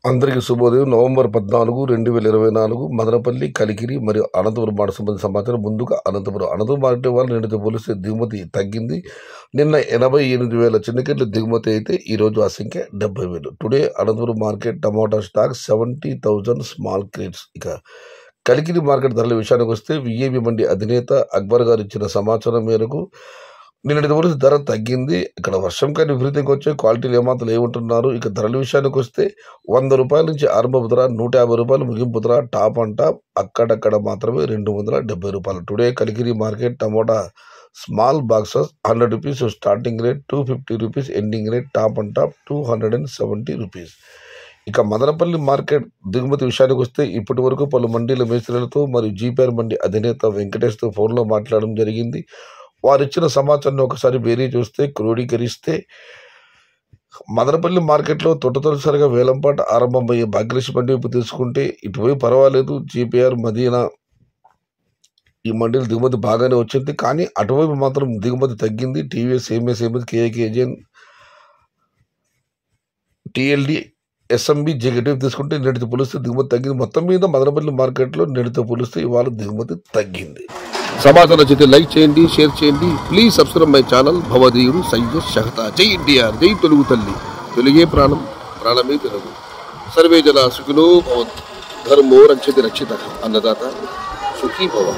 అందరికీ శుభోదయం. నవంబర్ 14, 2024 మదనపల్లి, కలికిరి మరియు అనంతపురం మాట సంబంధించిన సమాచారం. ముందుగా అనంతపురం మార్కెట్ వాళ్ళు నిన్నటితో పోలిస్తే దిగుమతి తగ్గింది. నిన్న 88,000 చిన్నకెట్లు దిగుమతి అయితే ఈరోజు ఆ సంఖ్య 70,000. టుడే అనంతపురం మార్కెట్ టమాటా స్టాక్ 70,000 స్మాల్ క్రేట్స్. ఇక కలికిరి మార్కెట్ ధరల విషయానికి వస్తే విఏబి మండి అధినేత అక్బర్ గారు ఇచ్చిన సమాచారం మేరకు నిన్నటి పోలిస్తే ధర తగ్గింది. ఇక్కడ వర్షం కానీ విపరీతంగా వచ్చే క్వాలిటీలు ఏమాత్రం ఏమంటున్నారు. ఇక ధరల విషయానికి వస్తే 100 రూపాయల నుంచి ఆరంభపు ధర, 150 రూపాయలు ముగింపు ధర, టాప్ అండ్ టాప్ అక్కడక్కడ మాత్రమే 270 రూపాయలు. Today Kalikiri market tomato small boxes 100 rupees starting rate, 250 rupees ending rate, top and top 270 rupees. ఇక మదనపల్లి మార్కెట్ దిగుమతి విషయానికి వస్తే ఇప్పటి వరకు పలు మండీల మేస్త్రీలతో మరియు జీపీఆర్ మండి అధినేత వెంకటేష్తో ఫోన్లో మాట్లాడడం జరిగింది. వారిచ్చిన సమాచారాన్ని ఒకసారి వేరే చూస్తే క్రోడీకరిస్తే మదనపల్లి మార్కెట్లో తొలిసారిగా వేలంపాట ఆరంభమయ్యే భాగ్యలక్ష్మి మండి వైపు తీసుకుంటే ఇటువైపు పర్వాలేదు, జీపీఆర్ మదీనా ఈ మండీలు దిగుమతి బాగానే వచ్చింది. కానీ అటువైపు మాత్రం దిగుమతి తగ్గింది. టీవీఎస్, ఏఎంఎస్, కేఏకేజెన్, టీఎల్డి, ఎస్ఎంబి, జేకెట్ వైపు తీసుకుంటే నేటితో పోలిస్తే దిగుమతి తగ్గింది. మొత్తం మీద మదనపల్లి మార్కెట్లో నేటితో పోలిస్తే ఇవాళ దిగుమతి తగ్గింది. సమాచారం నచ్చితే లైక్ చేయండి, షేర్ చేయండి. Please subscribe my channel. భవదీయుడు సయ్యద్ షహతా. జై ఎన్టీఆర్, జై తెలుగు తల్లి. తెలుగే ప్రాణం, ప్రాణమే తెలుగు. సర్వే జన సుఖినో భవంతు. ధర్మో రక్షతి రక్షితః. అన్నదాత సుఖీ భవ.